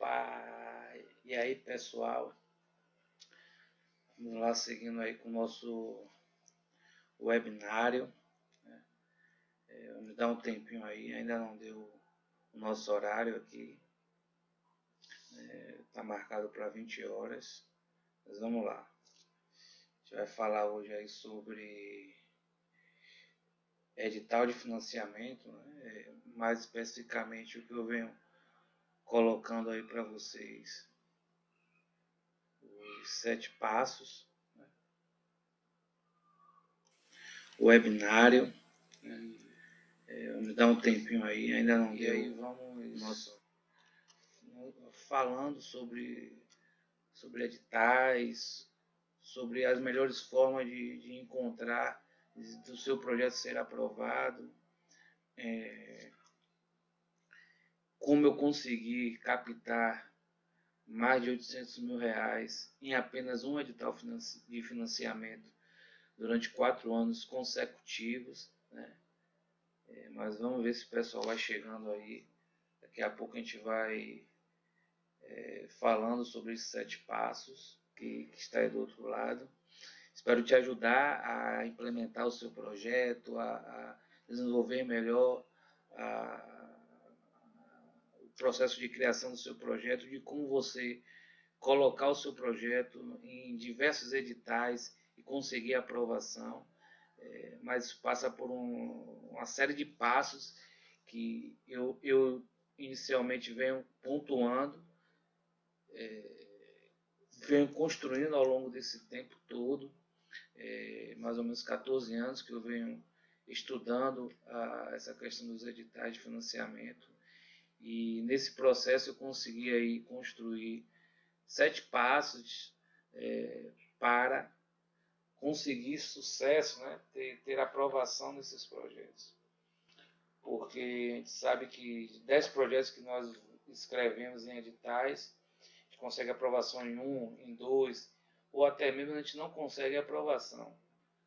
Opa! E aí, pessoal? Vamos lá, seguindo aí com o nosso webinário. Me dá um tempinho aí, ainda não deu o nosso horário aqui. Está marcado para 20 horas. Mas vamos lá. A gente vai falar hoje aí sobre edital de financiamento, né? Mais especificamente o que eu venho colocando aí para vocês. Os 7 passos. O webinário. Me dá um tempinho aí, ainda não deu. E aí vamos falando sobre editais, sobre as melhores formas de encontrar, do seu projeto ser aprovado, como eu consegui captar mais de 800 mil reais em apenas um edital de financiamento durante 4 anos consecutivos, né? Mas vamos ver se o pessoal vai chegando aí. Daqui a pouco a gente vai falando sobre esses 7 passos que está aí do outro lado. Espero te ajudar a implementar o seu projeto, a desenvolver melhor o processo de criação do seu projeto, de como você colocar o seu projeto em diversos editais e conseguir aprovação. Mas isso passa por uma série de passos que eu inicialmente venho pontuando, venho construindo ao longo desse tempo todo, mais ou menos 14 anos que eu venho estudando essa questão dos editais de financiamento, e nesse processo eu consegui aí construir 7 passos para conseguir sucesso, né? ter aprovação nesses projetos. Porque a gente sabe que 10 projetos que nós escrevemos em editais, a gente consegue aprovação em 1, em 2, ou até mesmo a gente não consegue aprovação.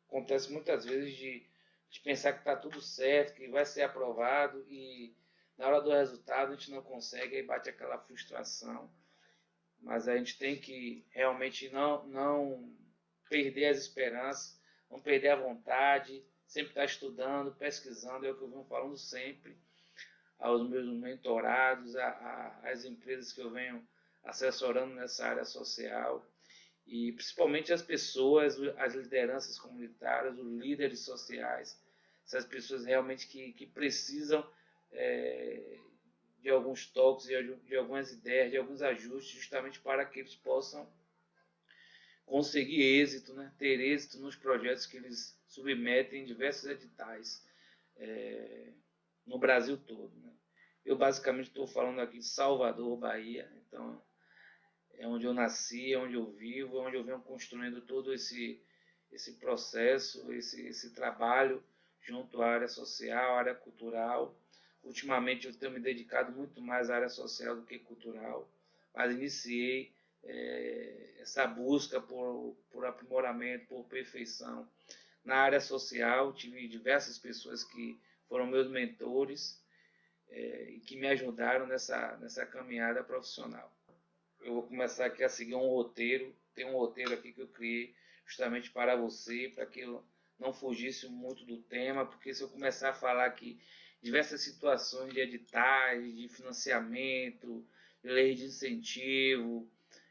Acontece muitas vezes de pensar que está tudo certo, que vai ser aprovado, e na hora do resultado a gente não consegue, aí bate aquela frustração. Mas a gente tem que realmente não perder as esperanças, não perder a vontade, sempre estar estudando, pesquisando, é o que eu venho falando sempre aos meus mentorados, às empresas que eu venho assessorando nessa área social, e principalmente as pessoas, as lideranças comunitárias, os líderes sociais, essas pessoas realmente que precisam de alguns toques, de algumas ideias, de alguns ajustes, justamente para que eles possam conseguir êxito, né? Ter êxito nos projetos que eles submetem em diversos editais no Brasil todo, né? Eu basicamente estou falando aqui de Salvador, Bahia, então é onde eu nasci, é onde eu vivo, é onde eu venho construindo todo esse processo, esse trabalho junto à área social, à área cultural. Ultimamente eu tenho me dedicado muito mais à área social do que cultural, mas iniciei essa busca por aprimoramento, por perfeição na área social. Tive diversas pessoas que foram meus mentores e que me ajudaram nessa caminhada profissional. Eu vou começar aqui a seguir um roteiro, tem um roteiro aqui que eu criei justamente para você, para que eu não fugisse muito do tema, porque se eu começar a falar aqui diversas situações de editais, de financiamento, de lei de incentivo,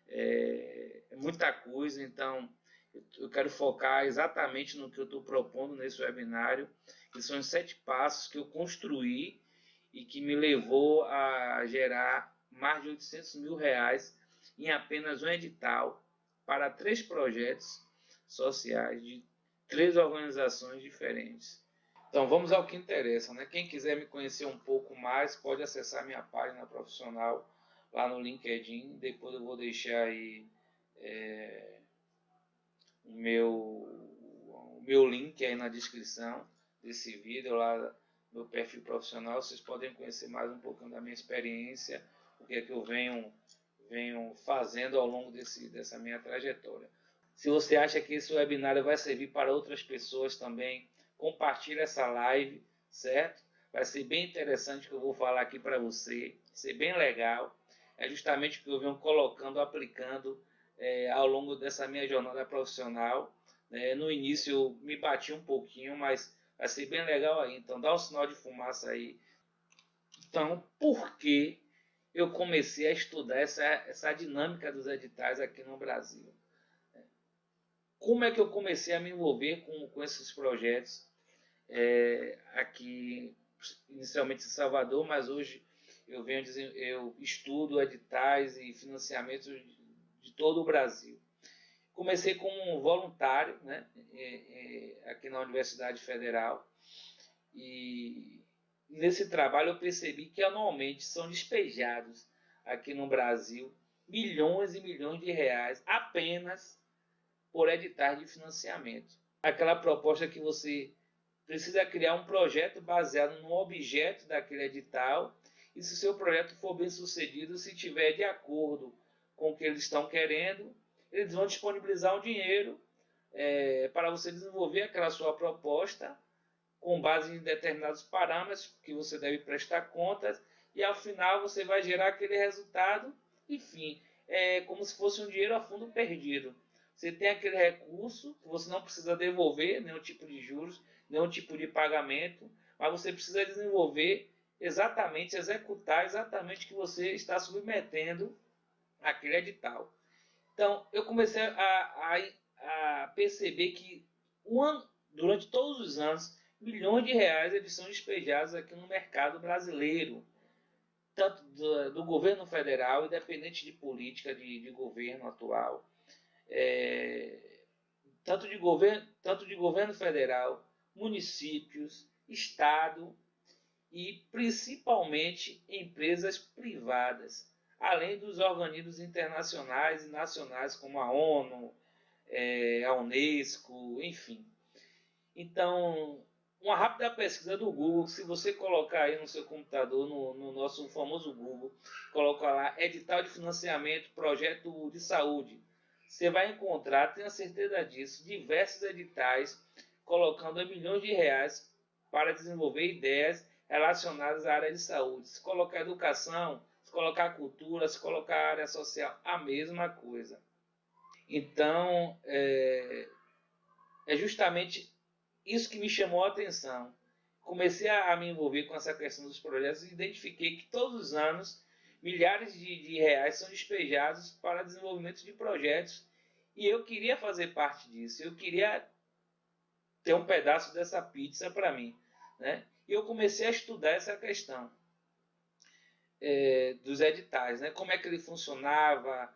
é muita coisa. Então eu quero focar exatamente no que eu estou propondo nesse webinário, que são os 7 passos que eu construí e que me levou a gerar mais de 800 mil reais em apenas um edital para 3 projetos sociais de 3 organizações diferentes. Então vamos ao que interessa, né? Quem quiser me conhecer um pouco mais pode acessar minha página profissional lá no LinkedIn. Depois eu vou deixar aí o meu link aí na descrição desse vídeo, lá no perfil profissional. Vocês podem conhecer mais um pouquinho da minha experiência, o que é que eu venho fazendo ao longo dessa minha trajetória. Se você acha que esse webinário vai servir para outras pessoas também, compartilhe essa live, certo? Vai ser bem interessante o que eu vou falar aqui para você, vai ser bem legal. é justamente o que eu venho colocando, aplicando ao longo dessa minha jornada profissional. No início eu me bati um pouquinho, mas vai ser bem legal aí. Então dá um sinal de fumaça aí. Então, por que eu comecei a estudar essa dinâmica dos editais aqui no Brasil? Como é que eu comecei a me envolver com esses projetos aqui, inicialmente em Salvador, mas hoje eu estudo editais e financiamentos de todo o Brasil. Comecei como voluntário, né, aqui na Universidade Federal, e nesse trabalho eu percebi que anualmente são despejados aqui no Brasil milhões e milhões de reais apenas por editais de financiamento. Aquela proposta que você precisa criar um projeto baseado no objeto daquele edital, e se o seu projeto for bem sucedido, se tiver de acordo com o que eles estão querendo, eles vão disponibilizar um dinheiro para você desenvolver aquela sua proposta com base em determinados parâmetros que você deve prestar contas, e ao final você vai gerar aquele resultado. Enfim, é como se fosse um dinheiro a fundo perdido. Você tem aquele recurso que você não precisa devolver nenhum tipo de juros, nenhum tipo de pagamento, mas você precisa desenvolver exatamente, executar exatamente o que você está submetendo àquele edital. Então, eu comecei a perceber que durante todos os anos, milhões de reais eles são despejados aqui no mercado brasileiro, tanto do governo federal, independente de política de governo atual, tanto de governo federal, municípios, estado e principalmente empresas privadas, além dos organismos internacionais e nacionais como a ONU, a Unesco, enfim. Então, uma rápida pesquisa do Google, se você colocar aí no seu computador, no nosso famoso Google, colocar lá edital de financiamento, projeto de saúde, você vai encontrar, tenha certeza disso, diversos editais colocando milhões de reais para desenvolver ideias relacionadas à área de saúde. Se colocar educação, se colocar cultura, se colocar área social, a mesma coisa. Então, é justamente isso que me chamou a atenção. Comecei a me envolver com essa questão dos projetos e identifiquei que todos os anos milhares de reais são despejados para desenvolvimento de projetos, e eu queria fazer parte disso, eu queria ter um pedaço dessa pizza para mim, né? E eu comecei a estudar essa questão dos editais, né? Como é que ele funcionava,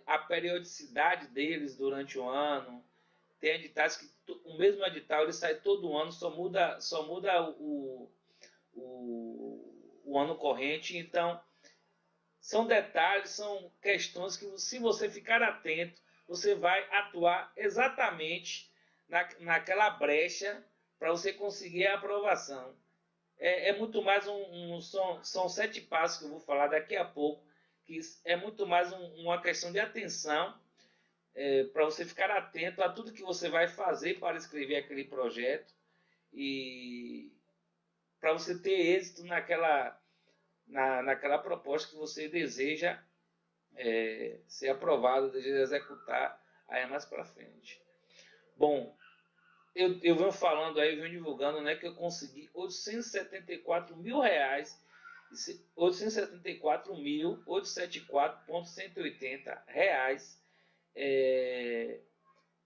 a periodicidade deles durante o ano. Tem editais que o mesmo edital ele sai todo ano, só muda o ano corrente. Então, são detalhes, são questões que, se você ficar atento, você vai atuar exatamente naquela brecha para você conseguir a aprovação. É muito mais são 7 passos que eu vou falar daqui a pouco, que é muito mais uma questão de atenção, para você ficar atento a tudo que você vai fazer para escrever aquele projeto e para você ter êxito naquela proposta que você deseja ser aprovado, deseja executar aí mais para frente. Bom, eu venho falando aí, eu venho divulgando, né, que eu consegui 874 mil reais, 874.180 reais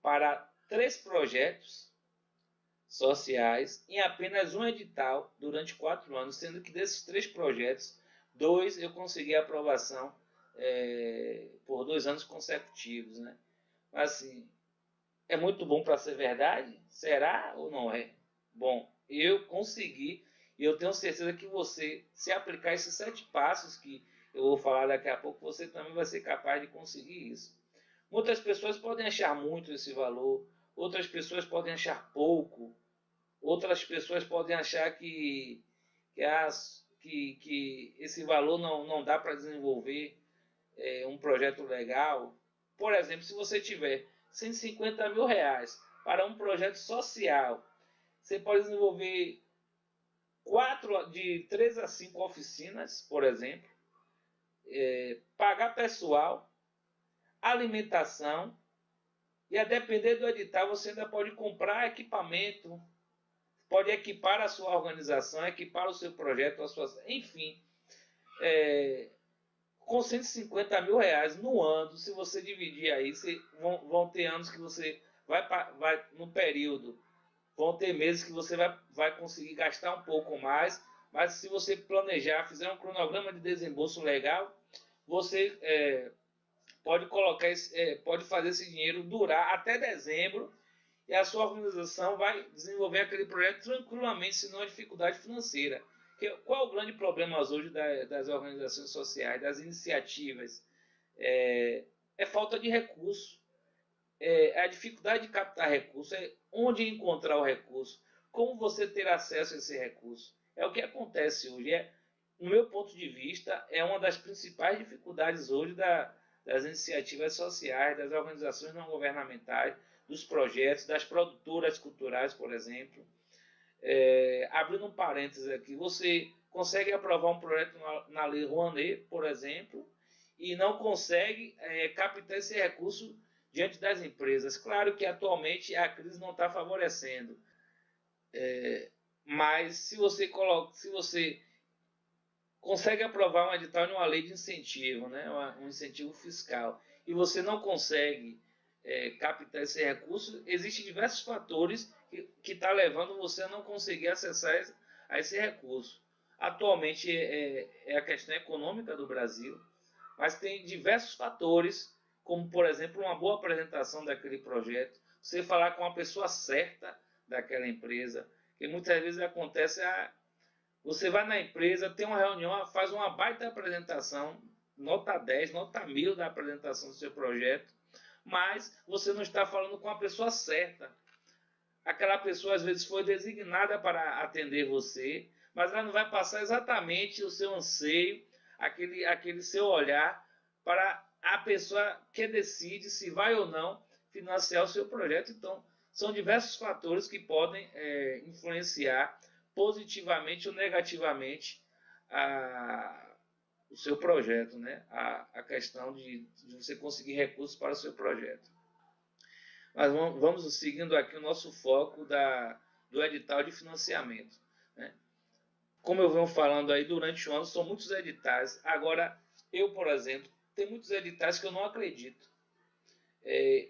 para 3 projetos sociais em apenas um edital durante 4 anos, sendo que desses 3 projetos, 2 eu consegui a aprovação por 2 anos consecutivos, né? Mas assim, é muito bom para ser verdade? Será ou não é? Bom, eu consegui, e eu tenho certeza que você, se aplicar esses 7 passos que eu vou falar daqui a pouco, você também vai ser capaz de conseguir isso. Muitas pessoas podem achar muito esse valor, outras pessoas podem achar pouco, outras pessoas podem achar que esse valor não dá para desenvolver um projeto legal. Por exemplo, se você tiver 150 mil reais para um projeto social, você pode desenvolver 3 a 5 oficinas, por exemplo, pagar pessoal, alimentação, e a depender do edital você ainda pode comprar equipamento, pode equipar a sua organização, equipar o seu projeto, enfim, com 150 mil reais no ano, se você dividir aí, vão ter anos que você vai no período, vão ter meses que você vai conseguir gastar um pouco mais, mas se você planejar, fizer um cronograma de desembolso legal, você pode colocar pode fazer esse dinheiro durar até dezembro e a sua organização vai desenvolver aquele projeto tranquilamente, se não há dificuldade financeira. Qual é o grande problema hoje das organizações sociais, das iniciativas? É falta de recurso. A dificuldade de captar recurso, onde encontrar o recurso, como você ter acesso a esse recurso. É o que acontece hoje. No meu ponto de vista, é uma das principais dificuldades hoje das iniciativas sociais, das organizações não governamentais, dos projetos, das produtoras culturais, por exemplo. Abrindo um parênteses aqui, você consegue aprovar um projeto na Lei Rouanet, por exemplo, e não consegue captar esse recurso diante das empresas. Claro que atualmente a crise não está favorecendo, mas se você consegue aprovar um edital de uma lei de incentivo, né, um incentivo fiscal, e você não consegue captar esse recurso, existem diversos fatores que está levando você a não conseguir acessar a esse recurso. Atualmente é a questão econômica do Brasil, mas tem diversos fatores, como, por exemplo, uma boa apresentação daquele projeto, você falar com a pessoa certa daquela empresa, que muitas vezes acontece, você vai na empresa, tem uma reunião, faz uma baita apresentação, nota 10, nota 1000 da apresentação do seu projeto, mas você não está falando com a pessoa certa. Aquela pessoa às vezes foi designada para atender você, mas ela não vai passar exatamente o seu anseio, aquele seu olhar para a pessoa que decide se vai ou não financiar o seu projeto. Então, são diversos fatores que podem influenciar positivamente ou negativamente o seu projeto, né? A questão de você conseguir recursos para o seu projeto. Mas vamos seguindo aqui o nosso foco do edital de financiamento, né? Como eu venho falando aí, durante o ano são muitos editais. Agora, eu, por exemplo, tem muitos editais que eu não acredito.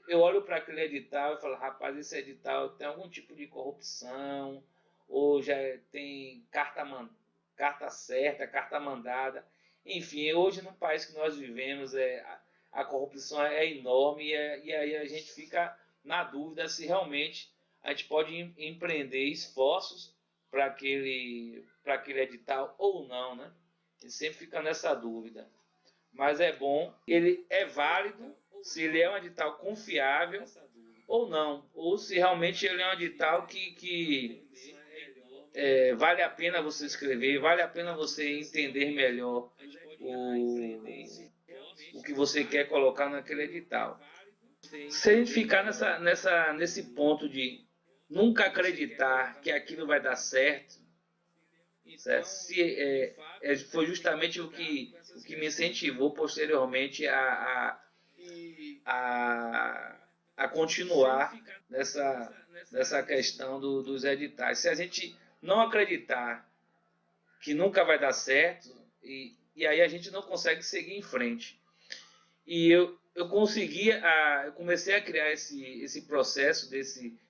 Eu olho para aquele edital e falo, rapaz, esse edital tem algum tipo de corrupção, ou já tem carta certa, carta mandada. Enfim, hoje no país que nós vivemos, a corrupção é enorme e aí a gente fica na dúvida se realmente a gente pode empreender esforços para aquele edital ou não, né? A gente sempre fica nessa dúvida. Mas é bom, ele é válido se ele é um edital confiável ou não, ou se realmente ele é um edital que vale a pena você escrever, vale a pena você entender melhor o que você quer colocar naquele edital. Se a gente ficar nesse ponto de nunca acreditar que aquilo vai dar certo, foi justamente o que me incentivou posteriormente a continuar nessa questão dos editais. Se a gente não acreditar que nunca vai dar certo, e aí a gente não consegue seguir em frente. E eu comecei a criar esse processo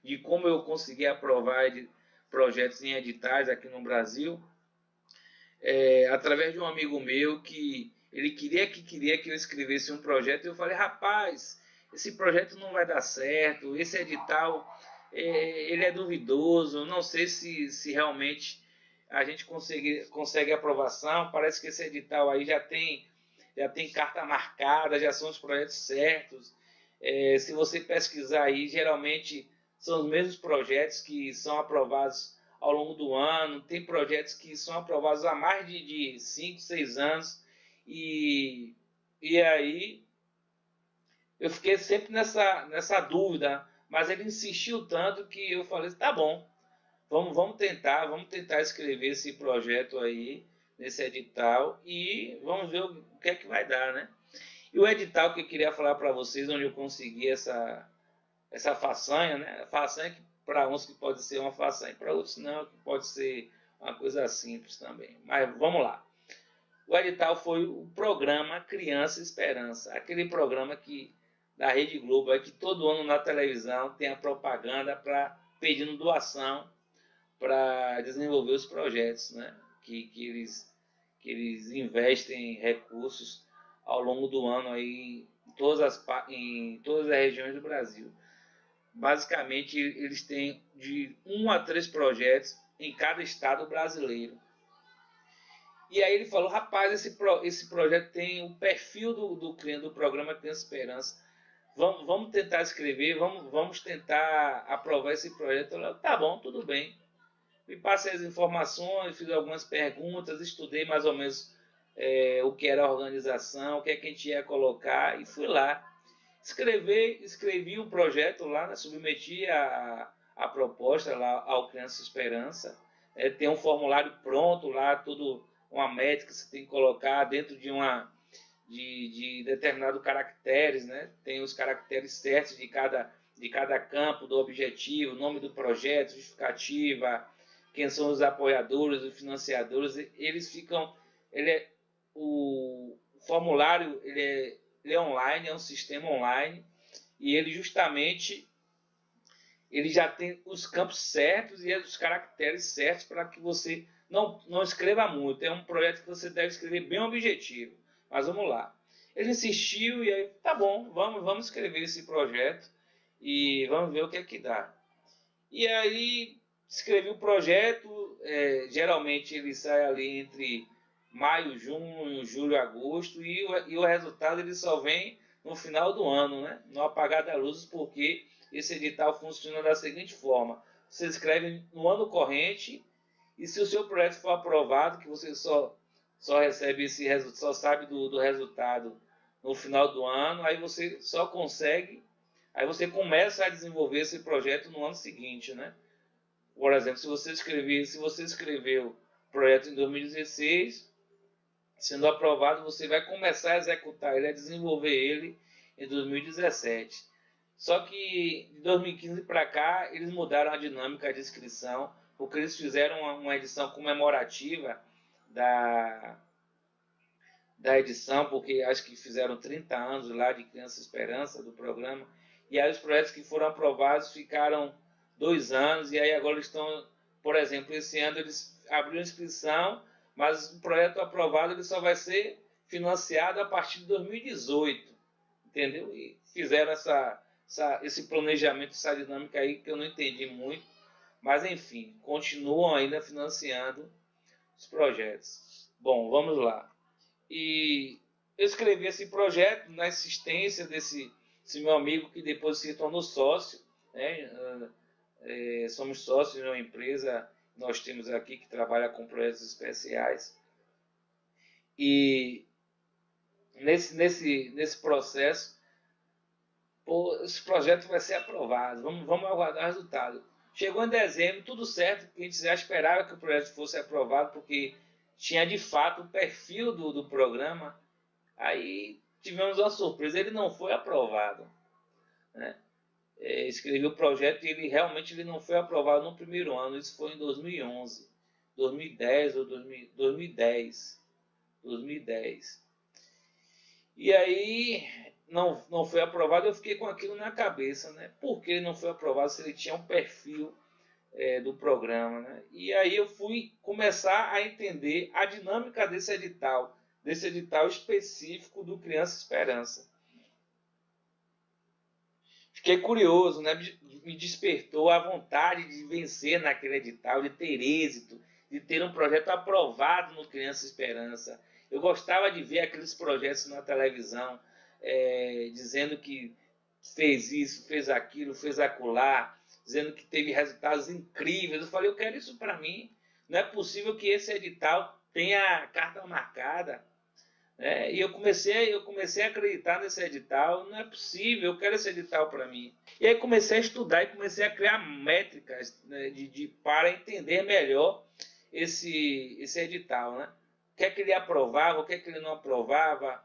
de como eu consegui aprovar projetos em editais aqui no Brasil, através de um amigo meu que ele queria que eu escrevesse um projeto, e eu falei, rapaz, esse projeto não vai dar certo, esse edital ele é duvidoso, não sei se realmente a gente consegue aprovação, parece que esse edital aí já tem carta marcada, já são os projetos certos. Se você pesquisar aí, geralmente são os mesmos projetos que são aprovados ao longo do ano, tem projetos que são aprovados há mais de 5, 6 anos, e aí eu fiquei sempre nessa dúvida, mas ele insistiu tanto que eu falei, tá bom, vamos tentar escrever esse projeto aí, nesse edital e vamos ver o que é que vai dar, né? E o edital que eu queria falar para vocês, onde eu consegui essa façanha, né? A façanha que para uns que pode ser uma façanha, para outros não, que pode ser uma coisa simples também. Mas vamos lá. O edital foi o programa Criança Esperança, aquele programa que da Rede Globo, é que todo ano na televisão tem a propaganda pedindo doação para desenvolver os projetos, né? Que eles investem recursos ao longo do ano aí em todas as regiões do Brasil. Basicamente, eles têm de 1 a 3 projetos em cada estado brasileiro. E aí ele falou, rapaz, esse projeto tem o perfil do programa Criança Esperança. Vamos tentar escrever, vamos tentar aprovar esse projeto. Eu falei, tá bom, tudo bem. Me passei as informações, fiz algumas perguntas, estudei mais ou menos o que era a organização, o que é que a gente ia colocar e fui lá. Escrevi o projeto lá, né, submeti a proposta lá ao Criança Esperança. Tem um formulário pronto lá, tudo uma métrica que você tem que colocar dentro de determinados caracteres, né? Tem os caracteres certos de cada campo, do objetivo, nome do projeto, justificativa, quem são os apoiadores, os financiadores. O formulário ele é online, é um sistema online, e ele justamente ele já tem os campos certos e os caracteres certos para que você não escreva muito. É um projeto que você deve escrever bem objetivo. Mas vamos lá. Ele insistiu e aí, tá bom, vamos escrever esse projeto e vamos ver o que é que dá. E aí escrevi o projeto, geralmente ele sai ali entre maio, junho, julho, agosto, e o resultado ele só vem no final do ano, né? No apagar das luzes, porque esse edital funciona da seguinte forma: você escreve no ano corrente, e se o seu projeto for aprovado, que você só recebe esse resultado, só sabe do resultado no final do ano, aí você só consegue, aí você começa a desenvolver esse projeto no ano seguinte, né? Por exemplo, se você escreveu o projeto em 2016, sendo aprovado, você vai começar a executar ele, a desenvolver ele em 2017. Só que de 2015 para cá, eles mudaram a dinâmica de inscrição, porque eles fizeram uma edição comemorativa da edição, porque acho que fizeram 30 anos lá de Criança Esperança, do programa, e aí os projetos que foram aprovados ficaram 2 anos, e aí agora estão, por exemplo, esse ano eles abriram inscrição, mas o projeto aprovado ele só vai ser financiado a partir de 2018, entendeu? E fizeram esse planejamento, essa dinâmica aí que eu não entendi muito, mas enfim, continuam ainda financiando os projetos. Bom, vamos lá. E eu escrevi esse projeto na assistência desse meu amigo que depois se tornou sócio, né? Somos sócios de uma empresa que nós temos aqui que trabalha com projetos especiais. E nesse processo, esse projeto vai ser aprovado. Vamos aguardar o resultado. Chegou em dezembro, tudo certo, porque a gente já esperava que o projeto fosse aprovado, porque tinha de fato o perfil do programa. Aí tivemos uma surpresa, ele não foi aprovado, né? Escrevi o projeto e ele realmente não foi aprovado no primeiro ano, isso foi em 2011, 2010 ou 2010. E aí não foi aprovado, eu fiquei com aquilo na cabeça, né? Por que ele não foi aprovado se ele tinha um perfil do programa, né? E aí eu fui começar a entender a dinâmica desse edital específico do Criança Esperança. Fiquei curioso, né? Me despertou a vontade de vencer naquele edital, de ter êxito, de ter um projeto aprovado no Criança Esperança. Eu gostava de ver aqueles projetos na televisão, dizendo que fez isso, fez aquilo, fez acolá, dizendo que teve resultados incríveis. Eu falei, eu quero isso para mim. Não é possível que esse edital tenha carta marcada. E eu comecei a acreditar nesse edital. Não é possível, eu quero esse edital para mim. E aí comecei a estudar e comecei a criar métricas, né, para entender melhor esse edital, né? o que é que ele aprovava, o que é que ele não aprovava,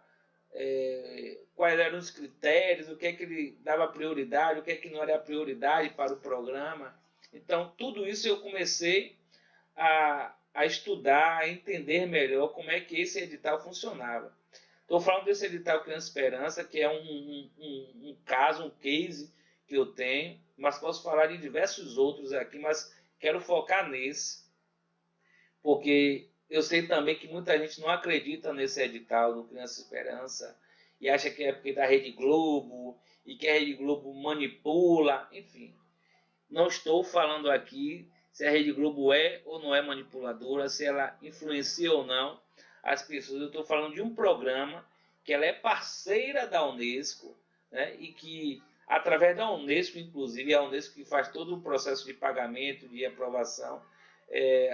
quais eram os critérios, o que é que ele dava prioridade, o que é que não era prioridade para o programa. Então, tudo isso eu comecei a estudar, a entender melhor como é que esse edital funcionava. Estou falando desse edital Criança Esperança, que é um caso, um case que eu tenho, mas posso falar de diversos outros aqui, mas quero focar nesse, porque eu sei também que muita gente não acredita nesse edital do Criança Esperança e acha que é porque da Rede Globo e que a Rede Globo manipula, enfim. Não estou falando aqui se a Rede Globo é ou não é manipuladora, se ela influencia ou não as pessoas. Eu estou falando de um programa que ela é parceira da Unesco, né, e que, através da Unesco, inclusive, é a Unesco que faz todo o processo de pagamento, de aprovação,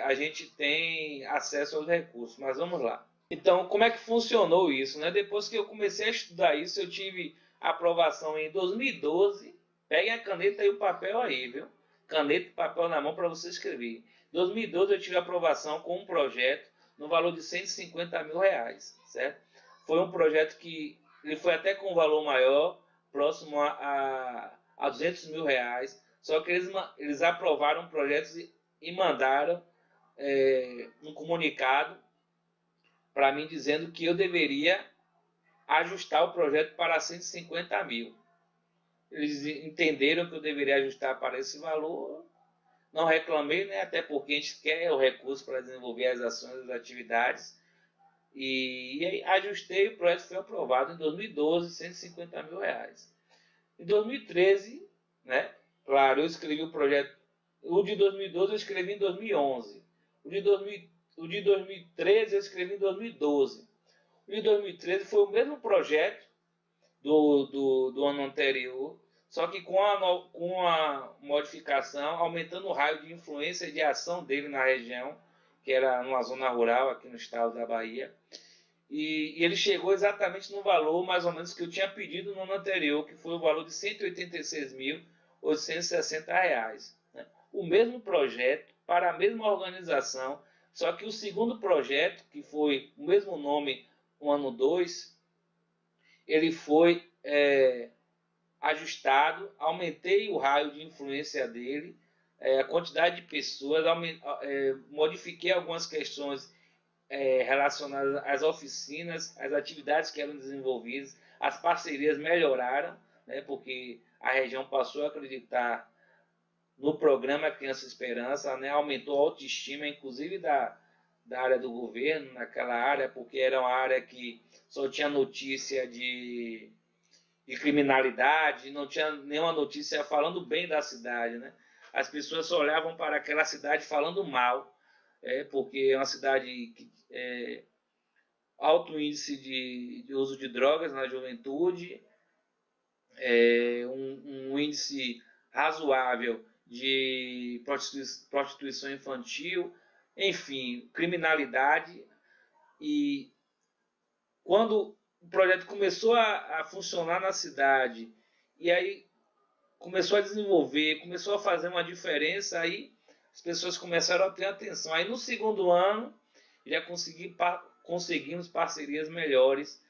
a gente tem acesso aos recursos. Mas vamos lá. Então, como é que funcionou isso, né? Depois que eu comecei a estudar isso, eu tive aprovação em 2012. Peguem a caneta e o papel aí, viu? Caneta e papel na mão para você escrever. Em 2012 eu tive aprovação com um projeto no valor de R$ 150 mil, certo? Foi um projeto que ele foi até com um valor maior, próximo a R$ 200 mil, só que eles aprovaram projetos e mandaram um comunicado para mim dizendo que eu deveria ajustar o projeto para 150 mil. Eles entenderam que eu deveria ajustar para esse valor. Não reclamei, né? Até porque a gente quer o recurso para desenvolver as ações, as atividades. E aí ajustei, o projeto foi aprovado em 2012, R$ 150 mil. Em 2013, né? Claro, eu escrevi o projeto. O de 2012 eu escrevi em 2011. O de 2013 eu escrevi em 2012. O de 2013 foi o mesmo projeto do ano anterior, só que com a modificação, aumentando o raio de influência e de ação dele na região, que era numa zona rural aqui no estado da Bahia. E ele chegou exatamente no valor mais ou menos que eu tinha pedido no ano anterior, que foi o valor de R$ 186.860. Né? O mesmo projeto, para a mesma organização, só que o segundo projeto, que foi o mesmo nome, o ano 2, ele foi ajustado, aumentei o raio de influência dele, a quantidade de pessoas, modifiquei algumas questões relacionadas às oficinas, às atividades que eram desenvolvidas, as parcerias melhoraram, né, porque a região passou a acreditar no programa Criança Esperança, né, aumentou a autoestima, inclusive da área do governo, naquela área, porque era uma área que só tinha notícia de criminalidade, não tinha nenhuma notícia falando bem da cidade, né? As pessoas só olhavam para aquela cidade falando mal, porque é uma cidade que alto índice de uso de drogas na juventude, um índice razoável de prostituição infantil, enfim, criminalidade. E quando o projeto começou a funcionar na cidade, e aí começou a desenvolver, começou a fazer uma diferença, aí as pessoas começaram a ter atenção. Aí no segundo ano, já conseguimos parcerias melhores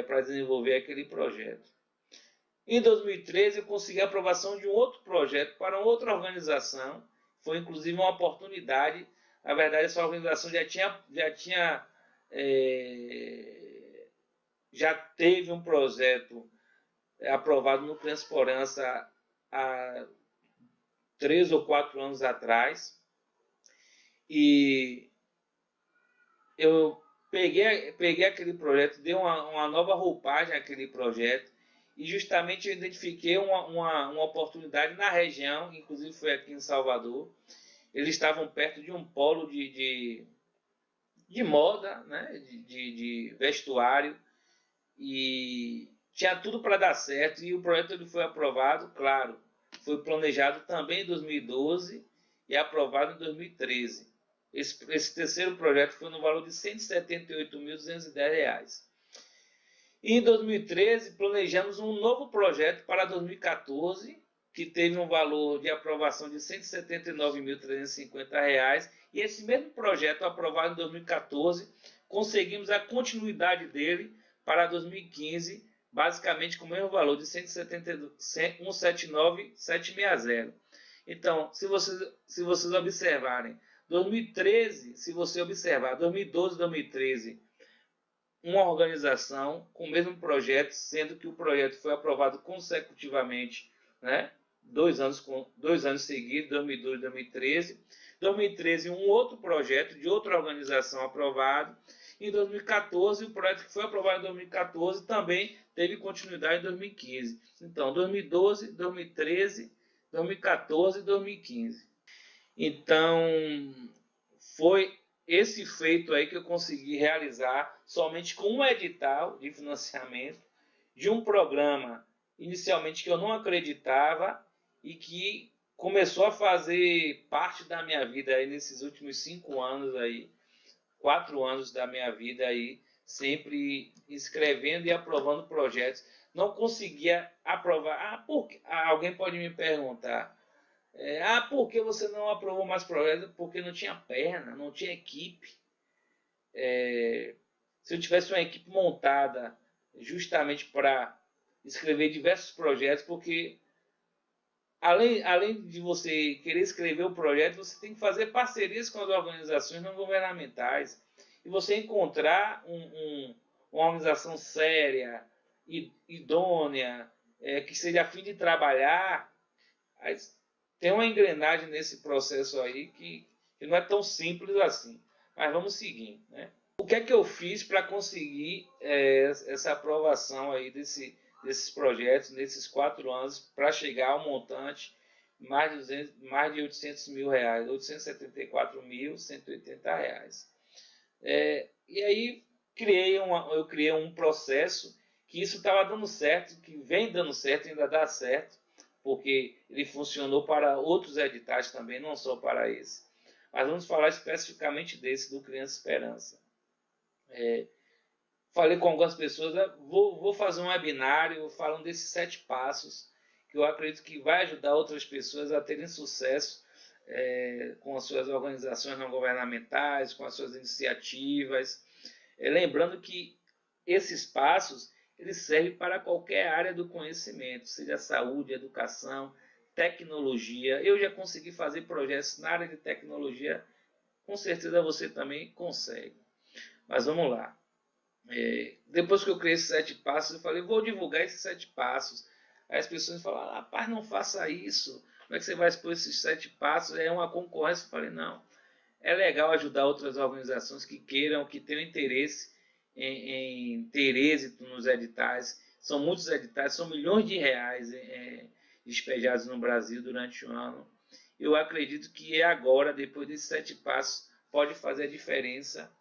para desenvolver aquele projeto. Em 2013, eu consegui a aprovação de um outro projeto para outra organização. Foi inclusive uma oportunidade. Na verdade, essa organização já teve um projeto aprovado no Criança Esperança há 3 ou 4 anos atrás. E eu peguei aquele projeto, dei uma nova roupagem àquele projeto, e justamente eu identifiquei uma oportunidade na região, inclusive foi aqui em Salvador. Eles estavam perto de um polo de moda, né? de vestuário, e tinha tudo para dar certo, e o projeto ele foi aprovado, claro, foi planejado também em 2012 e aprovado em 2013. Esse terceiro projeto foi no valor de R$ 178.210. E em 2013 planejamos um novo projeto para 2014, que teve um valor de aprovação de R$ 179.350, e esse mesmo projeto aprovado em 2014 conseguimos a continuidade dele para 2015, basicamente com o mesmo valor de 179,760. Então, se vocês observarem, 2013, se você observar 2012 e 2013, uma organização com o mesmo projeto, sendo que o projeto foi aprovado consecutivamente, né? Dois anos seguidos, 2012 e 2013. 2013, um outro projeto de outra organização aprovado. Em 2014, o projeto que foi aprovado em 2014 também teve continuidade em 2015. Então, 2012, 2013, 2014 e 2015. Então, foi esse feito aí que eu consegui realizar somente com um edital de financiamento de um programa inicialmente que eu não acreditava e que começou a fazer parte da minha vida aí nesses últimos 5 anos aí, 4 anos da minha vida aí, sempre escrevendo e aprovando projetos. Não conseguia aprovar. Porque alguém pode me perguntar, por que você não aprovou mais projetos? Porque não tinha perna, não tinha equipe. Se eu tivesse uma equipe montada justamente para escrever diversos projetos, porque além de você querer escrever o projeto, você tem que fazer parcerias com as organizações não governamentais e você encontrar uma organização séria, idônea, que seja a fim de trabalhar. Tem uma engrenagem nesse processo aí que não é tão simples assim. Mas vamos seguir, né? O que é que eu fiz para conseguir essa aprovação aí desses projetos nesses 4 anos para chegar ao montante mais de 800 mil reais, 874.180 reais. E aí eu criei um processo que isso estava dando certo, que vem dando certo, ainda dá certo, porque ele funcionou para outros editais também, não só para esse. Mas vamos falar especificamente desse, do Criança Esperança. Falei com algumas pessoas, vou fazer um webinário falando desses 7 passos, que eu acredito que vai ajudar outras pessoas a terem sucesso com as suas organizações não governamentais, com as suas iniciativas. Lembrando que esses passos eles servem para qualquer área do conhecimento, seja saúde, educação, tecnologia. Eu já consegui fazer projetos na área de tecnologia, com certeza você também consegue. Mas vamos lá. Depois que eu criei esses 7 passos, eu falei, vou divulgar esses 7 passos. Aí as pessoas falam, rapaz, não faça isso. Como é que você vai expor esses 7 passos? É uma concorrência. Eu falei, não. É legal ajudar outras organizações que queiram, que tenham interesse em ter êxito nos editais. São muitos editais, são milhões de reais despejados no Brasil durante o ano. Eu acredito que agora, depois desses 7 passos, pode fazer a diferença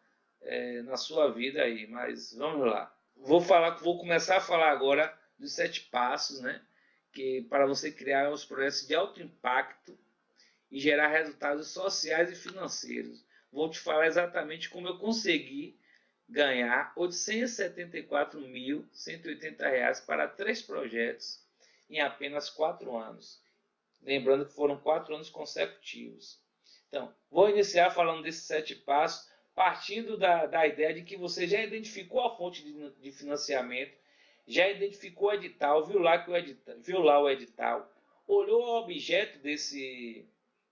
na sua vida aí. Mas vamos lá. Vou começar a falar agora dos 7 passos, né? Que para você criar os projetos de alto impacto e gerar resultados sociais e financeiros. Vou te falar exatamente como eu consegui ganhar R$ 874.180 para 3 projetos em apenas 4 anos. Lembrando que foram 4 anos consecutivos. Então, vou iniciar falando desses 7 passos, partindo da ideia de que você já identificou a fonte de financiamento, já identificou o edital, viu lá o edital, olhou o objeto desse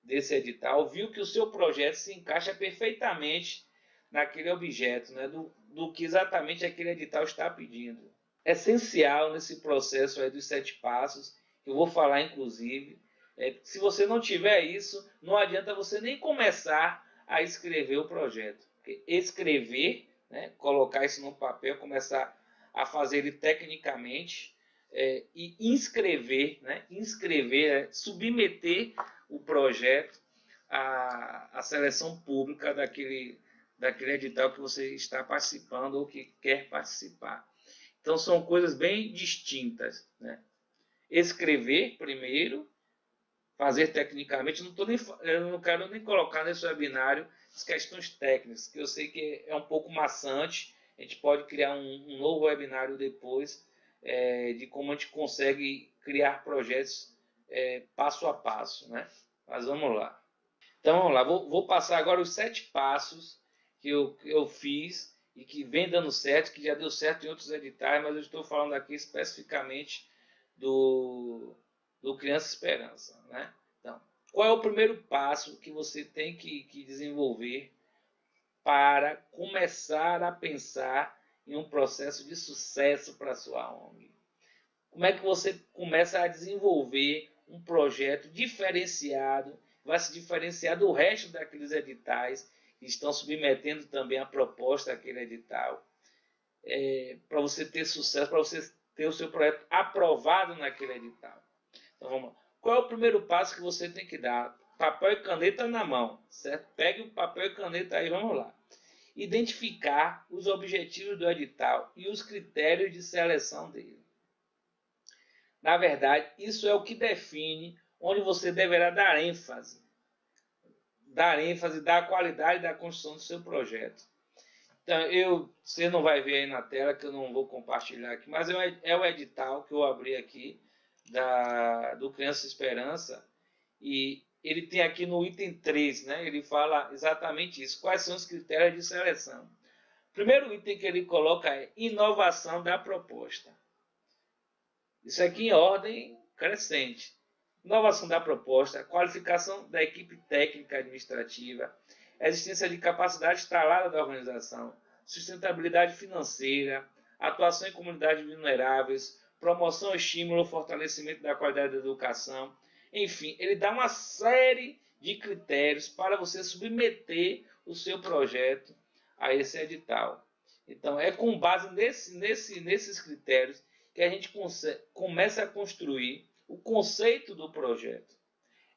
edital, viu que o seu projeto se encaixa perfeitamente naquele objeto, né, do que exatamente aquele edital está pedindo. Essencial nesse processo aí dos 7 passos, que eu vou falar inclusive, se você não tiver isso, não adianta você nem começar a escrever o projeto. Porque escrever, né, colocar isso no papel, começar a fazer ele tecnicamente, e inscrever, submeter o projeto à seleção pública daquele edital que você está participando ou que quer participar. Então são coisas bem distintas, né? Escrever primeiro, fazer tecnicamente, eu não quero nem colocar nesse webinário as questões técnicas, que eu sei que é um pouco maçante, a gente pode criar um novo webinário depois, de como a gente consegue criar projetos passo a passo, né? Mas vamos lá. Então vamos lá, vou passar agora os 7 passos que eu fiz e que vem dando certo, que já deu certo em outros editais, mas eu estou falando aqui especificamente do Criança Esperança, né? Então, qual é o primeiro passo que você tem que desenvolver para começar a pensar em um processo de sucesso para a sua ONG? Como é que você começa a desenvolver um projeto diferenciado, vai se diferenciar do resto daqueles editais que estão submetendo também a proposta àquele edital, para você ter sucesso, para você ter o seu projeto aprovado naquele edital? Então vamos lá. Qual é o primeiro passo que você tem que dar? Papel e caneta na mão, certo? Pegue o papel e caneta aí, vamos lá. Identificar os objetivos do edital e os critérios de seleção dele. Na verdade, isso é o que define onde você deverá dar ênfase, dar a qualidade da construção do seu projeto. Então, você não vai ver aí na tela, que eu não vou compartilhar aqui, mas é o edital que eu abri aqui, do Criança Esperança, e ele tem aqui no item 3, né, ele fala exatamente isso, quais são os critérios de seleção. O primeiro item que ele coloca é inovação da proposta. Isso aqui em ordem crescente. Inovação da proposta, qualificação da equipe técnica administrativa, existência de capacidade instalada da organização, sustentabilidade financeira, atuação em comunidades vulneráveis, promoção, estímulo, fortalecimento da qualidade da educação. Enfim, ele dá uma série de critérios para você submeter o seu projeto a esse edital. Então, é com base nesses critérios que a gente começa a construir o conceito do projeto.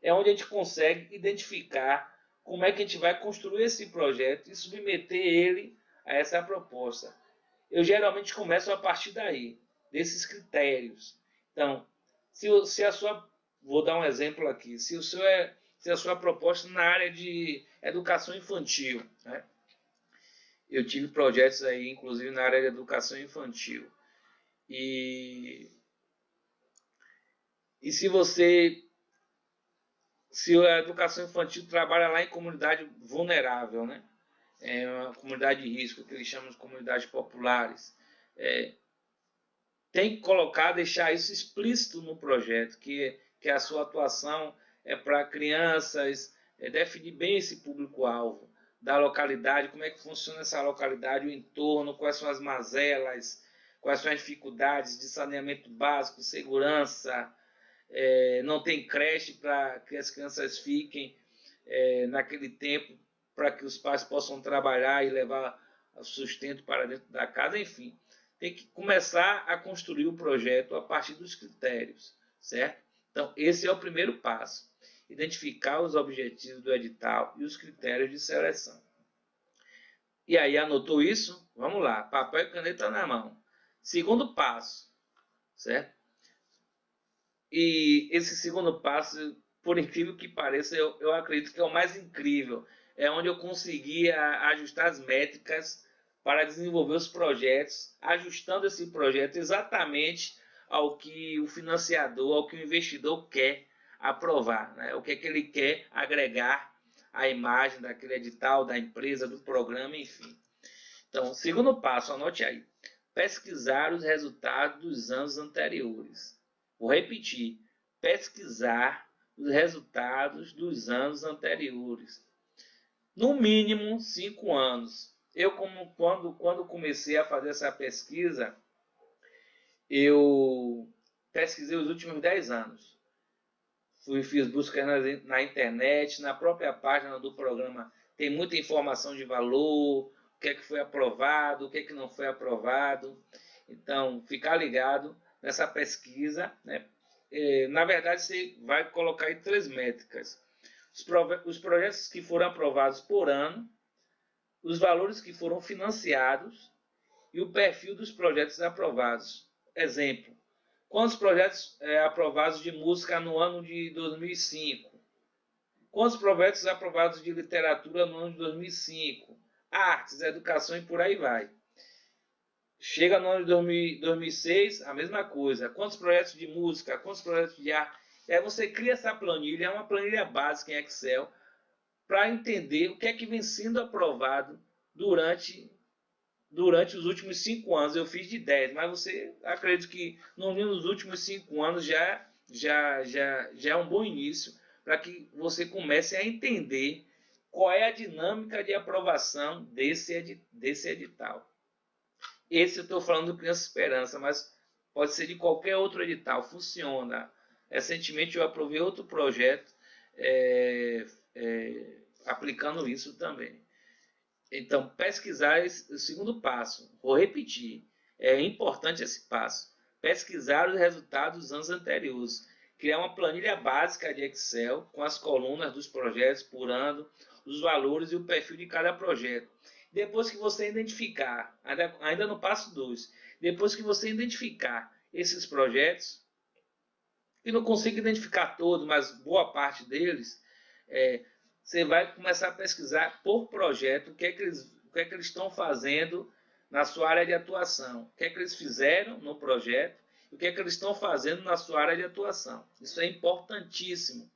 É onde a gente consegue identificar como é que a gente vai construir esse projeto e submeter ele a essa proposta. Eu geralmente começo a partir daí, desses critérios. Então, vou dar um exemplo aqui, se a sua proposta na área de educação infantil, né? Eu tive projetos aí, inclusive na área de educação infantil. E se a educação infantil trabalha lá em comunidade vulnerável, né? É uma comunidade de risco, que eles chamam de comunidades populares, tem que deixar isso explícito no projeto, que a sua atuação é para crianças, definir bem esse público-alvo da localidade, como é que funciona essa localidade, o entorno, quais são as mazelas, quais são as dificuldades de saneamento básico, segurança, não tem creche para que as crianças fiquem naquele tempo, para que os pais possam trabalhar e levar o sustento para dentro da casa, enfim. Tem que começar a construir o projeto a partir dos critérios, certo? Então, esse é o primeiro passo. Identificar os objetivos do edital e os critérios de seleção. E aí, anotou isso? Vamos lá, papel e caneta na mão. Segundo passo, certo? E esse segundo passo, por incrível que pareça, eu acredito que é o mais incrível. É onde eu consegui ajustar as métricas para desenvolver os projetos, ajustando esse projeto exatamente ao que o financiador, ao que o investidor quer aprovar, né? O que é que ele quer agregar à imagem daquele edital, da empresa, do programa, enfim. Então, segundo passo, anote aí. Pesquisar os resultados dos anos anteriores. Vou repetir. Pesquisar os resultados dos anos anteriores. No mínimo 5 anos. Eu, quando comecei a fazer essa pesquisa, eu pesquisei os últimos 10 anos. Fiz buscas na internet, na própria página do programa tem muita informação de valor, o que é que foi aprovado, o que é que não foi aprovado. Então, ficar ligado nessa pesquisa, né? Na verdade, você vai colocar aí 3 métricas. Os projetos que foram aprovados por ano, os valores que foram financiados e o perfil dos projetos aprovados. Exemplo, quantos projetos aprovados de música no ano de 2005? Quantos projetos aprovados de literatura no ano de 2005? Artes, educação e por aí vai. Chega no ano de 2006, a mesma coisa. Quantos projetos de música, quantos projetos de arte? E aí você cria essa planilha, é uma planilha básica em Excel, para entender o que é que vem sendo aprovado durante durante os últimos 5 anos. Eu fiz de 10, mas você, acredito que nos últimos 5 anos já é um bom início para que você comece a entender qual é a dinâmica de aprovação desse edital. Esse eu estou falando do Criança Esperança, mas pode ser de qualquer outro edital, funciona. Recentemente eu aprovei outro projeto aplicando isso também. Então, pesquisar o segundo passo. Vou repetir, é importante esse passo. Pesquisar os resultados dos anos anteriores. Criar uma planilha básica de Excel com as colunas dos projetos por ano, os valores e o perfil de cada projeto. Depois que você identificar, ainda no passo 2, depois que você identificar esses projetos, e não consigo identificar todos, mas boa parte deles, você vai começar a pesquisar por projeto o que é que eles estão fazendo na sua área de atuação, o que é que eles fizeram no projeto, e o que é que eles estão fazendo na sua área de atuação. Isso é importantíssimo,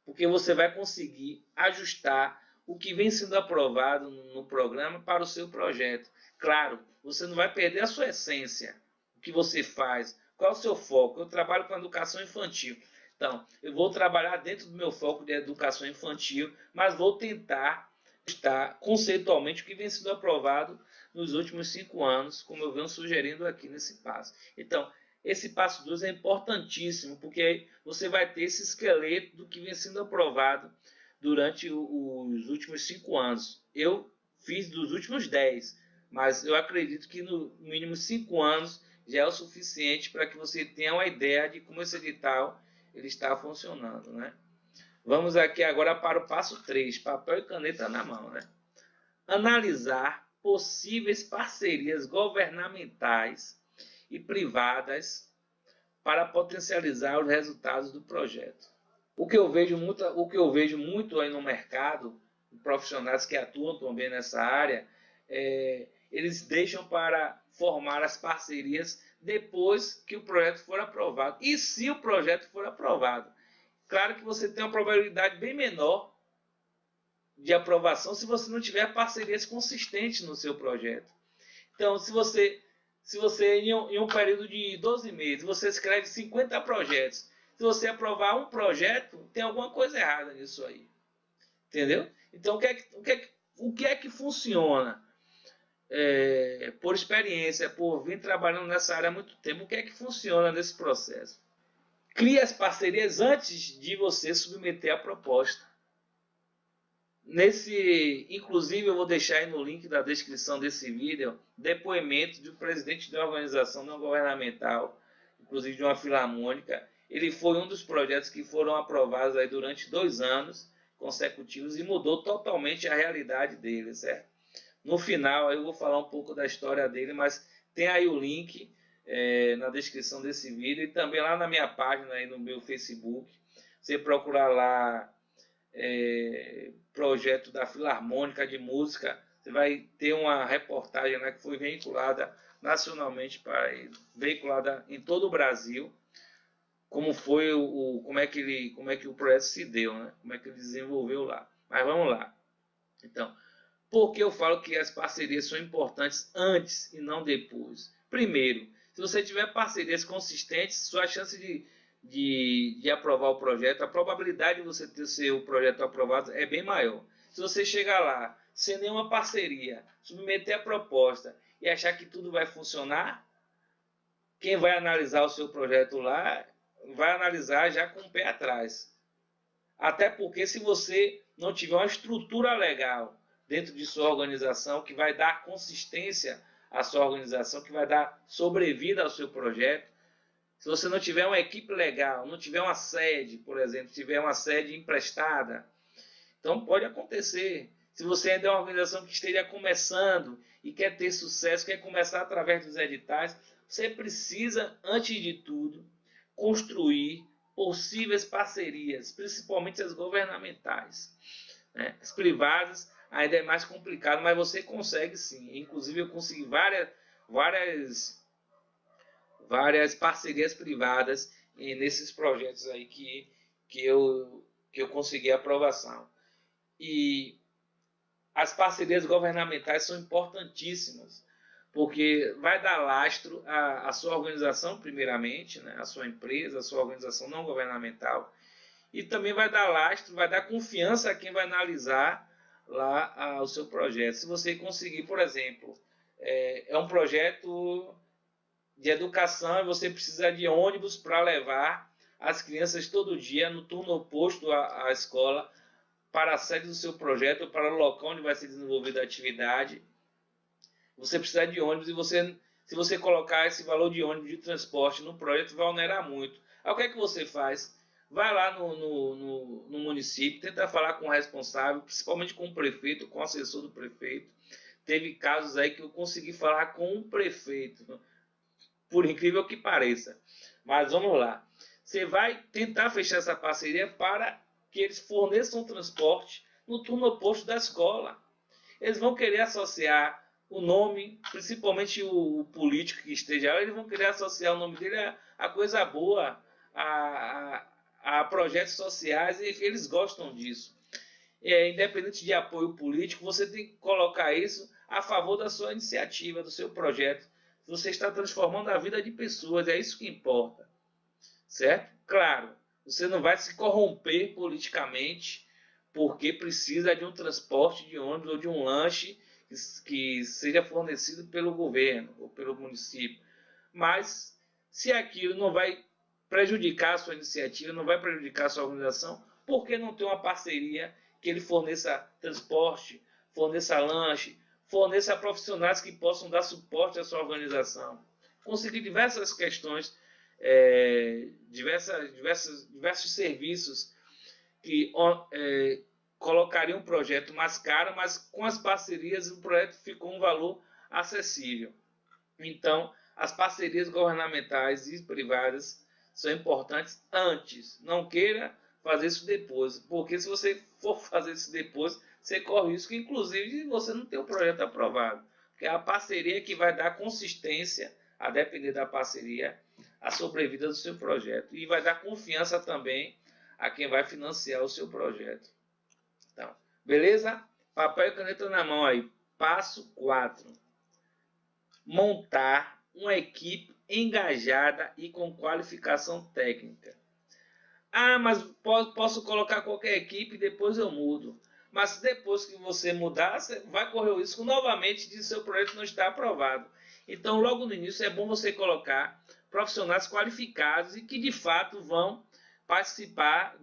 porque você vai conseguir ajustar o que vem sendo aprovado no programa para o seu projeto. Claro, você não vai perder a sua essência, o que você faz, qual é o seu foco. Eu trabalho com educação infantil, então eu vou trabalhar dentro do meu foco de educação infantil, mas vou tentar ajustar conceitualmente o que vem sendo aprovado nos últimos 5 anos, como eu venho sugerindo aqui nesse passo. Então, esse passo 2 é importantíssimo, porque aí você vai ter esse esqueleto do que vem sendo aprovado durante os últimos 5 anos. Eu fiz dos últimos 10, mas eu acredito que no mínimo 5 anos já é o suficiente para que você tenha uma ideia de como esse edital ele está funcionando, né? Vamos aqui agora para o passo 3, papel e caneta na mão, né? Analisar possíveis parcerias governamentais e privadas para potencializar os resultados do projeto. O que eu vejo muito aí no mercado, profissionais que atuam também nessa área, eles deixam para formar as parcerias depois que o projeto for aprovado. E se o projeto for aprovado? Claro que você tem uma probabilidade bem menor de aprovação se você não tiver parcerias consistentes no seu projeto. Então, se você em um período de 12 meses, você escreve 50 projetos, se você aprovar um projeto, tem alguma coisa errada nisso aí. Entendeu? Então, o que é que funciona? Por experiência, por vir trabalhando nessa área há muito tempo, o que é que funciona nesse processo? Crie as parcerias antes de você submeter a proposta. Inclusive, eu vou deixar aí no link da descrição desse vídeo depoimento de um presidente de uma organização não governamental, inclusive de uma filarmônica. Ele foi um dos projetos que foram aprovados aí durante 2 anos consecutivos e mudou totalmente a realidade dele, certo? No final, eu vou falar um pouco da história dele, mas tem aí o link na descrição desse vídeo e também lá na minha página, aí no meu Facebook. Você procurar lá projeto da Filarmônica de Música, você vai ter uma reportagem, né, que foi veiculada nacionalmente, veiculada em todo o Brasil, como foi como é que o projeto se deu, né? Como é que ele desenvolveu lá. Mas vamos lá. Então, por que eu falo que as parcerias são importantes antes e não depois? Primeiro, se você tiver parcerias consistentes, sua chance de aprovar o projeto, a probabilidade de você ter seu projeto aprovado é bem maior. Se você chegar lá sem nenhuma parceria, submeter a proposta e achar que tudo vai funcionar, quem vai analisar o seu projeto lá vai analisar já com o pé atrás. Até porque se você não tiver uma estrutura legal dentro de sua organização, que vai dar consistência à sua organização, que vai dar sobrevida ao seu projeto, se você não tiver uma equipe legal, não tiver uma sede, por exemplo, tiver uma sede emprestada, então pode acontecer. Se você ainda é uma organização que esteja começando e quer ter sucesso, quer começar através dos editais, você precisa, antes de tudo, construir possíveis parcerias, principalmente as governamentais, né? As privadas ainda é mais complicado, mas você consegue sim. Inclusive eu consegui várias parcerias privadas nesses projetos aí que eu consegui aprovação. E as parcerias governamentais são importantíssimas, porque vai dar lastro à sua organização, primeiramente, né? A sua empresa, a sua organização não governamental, e também vai dar lastro, vai dar confiança a quem vai analisar lá o seu projeto. Se você conseguir, por exemplo, é um projeto de educação e você precisa de ônibus para levar as crianças todo dia no turno oposto à escola para a sede do seu projeto ou para o local onde vai ser desenvolvida a atividade. Você precisa de ônibus e se você colocar esse valor de ônibus de transporte no projeto, vai onerar muito. Aí o que é que você faz? Vai lá no município, tenta falar com o responsável, principalmente com o prefeito, com o assessor do prefeito. Teve casos aí que eu consegui falar com o prefeito, por incrível que pareça. Mas vamos lá. Você vai tentar fechar essa parceria para que eles forneçam transporte no turno oposto da escola. Eles vão querer associar o nome, principalmente o político que esteja lá, eles vão querer associar o nome dele a coisa boa, a projetos sociais, e eles gostam disso. Independente de apoio político, você tem que colocar isso a favor da sua iniciativa, do seu projeto. Você está transformando a vida de pessoas, é isso que importa, certo? Claro, você não vai se corromper politicamente porque precisa de um transporte de ônibus ou de um lanche que seja fornecido pelo governo ou pelo município. Mas se aquilo não vai prejudicar a sua iniciativa, não vai prejudicar a sua organização, por que não ter uma parceria que ele forneça transporte, forneça lanche, forneça profissionais que possam dar suporte à sua organização? Conseguir diversas questões, diversos serviços que colocaria um projeto mais caro, mas com as parcerias o projeto ficou um valor acessível. Então, as parcerias governamentais e privadas são importantes antes. Não queira fazer isso depois, porque se você for fazer isso depois, você corre o risco, inclusive, de você não ter o projeto aprovado. Porque é a parceria que vai dar consistência, a depender da parceria, à sobrevida do seu projeto. E vai dar confiança também a quem vai financiar o seu projeto. Então, beleza? Papel e caneta na mão aí. Passo 4. Montar uma equipe engajada e com qualificação técnica. Ah, mas posso colocar qualquer equipe e depois eu mudo. Mas depois que você mudar, você vai correr o risco novamente de seu projeto não estar aprovado. Então, logo no início, é bom você colocar profissionais qualificados e que de fato vão participar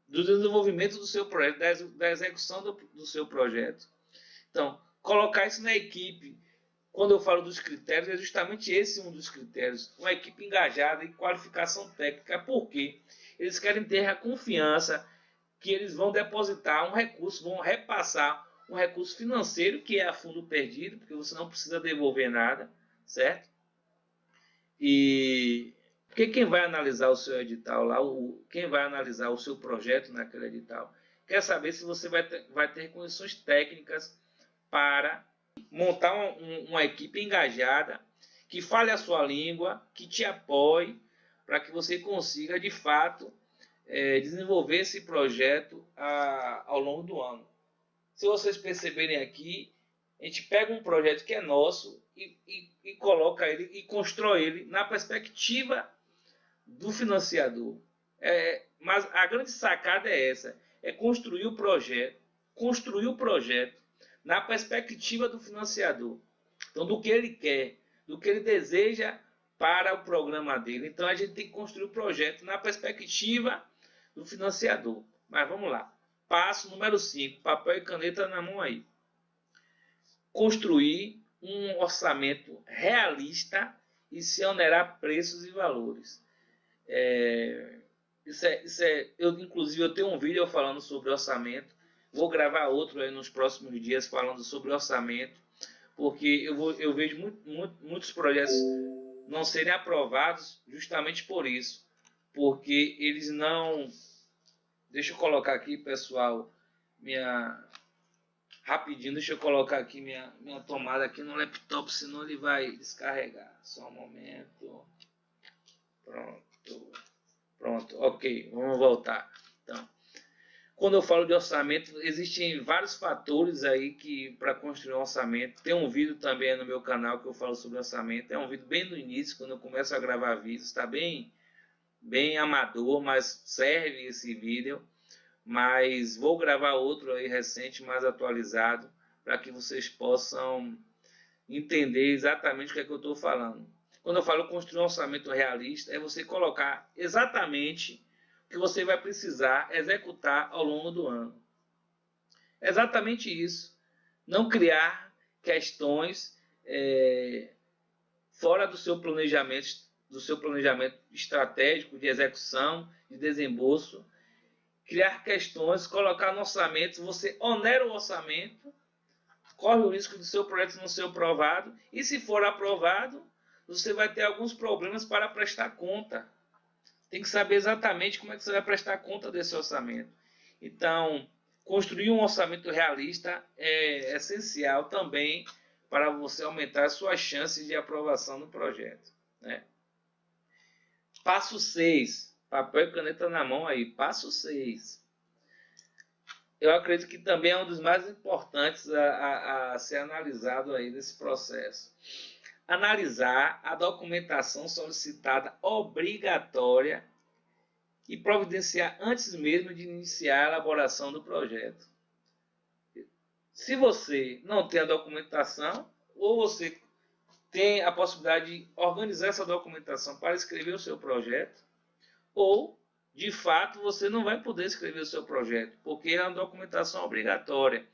do desenvolvimento do seu projeto, da execução do seu projeto. Então, colocar isso na equipe. Quando eu falo dos critérios, é justamente esse um dos critérios. Uma equipe engajada e qualificação técnica. Por quê? Eles querem ter a confiança que eles vão depositar um recurso, vão repassar um recurso financeiro, que é a fundo perdido, porque você não precisa devolver nada, certo? E porque quem vai analisar o seu edital lá, quem vai analisar o seu projeto naquele edital, quer saber se você vai ter condições técnicas para montar uma equipe engajada, que fale a sua língua, que te apoie, para que você consiga, de fato, desenvolver esse projeto ao longo do ano. Se vocês perceberem aqui, a gente pega um projeto que é nosso e coloca ele e constrói ele na perspectiva do financiador. Mas a grande sacada é essa, é construir o projeto na perspectiva do financiador. Então, do que ele quer, do que ele deseja para o programa dele. Então, a gente tem que construir o projeto na perspectiva do financiador. Mas vamos lá. Passo número 5, papel e caneta na mão aí. Construir um orçamento realista e se onerar preços e valores. Inclusive, eu tenho um vídeo falando sobre orçamento. Vou gravar outro aí nos próximos dias falando sobre orçamento, porque eu vejo muitos projetos não serem aprovados justamente por isso, porque eles não... Deixa eu colocar aqui, pessoal, rapidinho, deixa eu colocar aqui minha tomada aqui no laptop, senão ele vai descarregar. Só um momento. Pronto, ok, vamos voltar. Então, Quando eu falo de orçamento, existem vários fatores aí que para construir um orçamento. Tem um vídeo também no meu canal que eu falo sobre orçamento. É um vídeo bem no início, quando eu começo a gravar vídeos. Está bem amador, mas serve esse vídeo. Mas vou gravar outro aí recente, mais atualizado, para que vocês possam entender exatamente o que é que eu estou falando. Quando eu falo construir um orçamento realista, é você colocar exatamente o que você vai precisar executar ao longo do ano. É exatamente isso. Não criar questões fora do seu planejamento estratégico de execução, de desembolso. Criar questões, colocar no orçamento, você onera o orçamento, corre o risco do seu projeto não ser aprovado, e se for aprovado, você vai ter alguns problemas para prestar conta. Tem que saber exatamente como é que você vai prestar conta desse orçamento. Então, construir um orçamento realista é essencial também para você aumentar as suas chances de aprovação no projeto, né? Passo 6, papel e caneta na mão aí, passo 6. Eu acredito que também é um dos mais importantes a ser analisado aí nesse processo. Analisar a documentação solicitada obrigatória e providenciar antes mesmo de iniciar a elaboração do projeto. Se você não tem a documentação, ou você tem a possibilidade de organizar essa documentação para escrever o seu projeto, ou, de fato, você não vai poder escrever o seu projeto, porque é uma documentação obrigatória.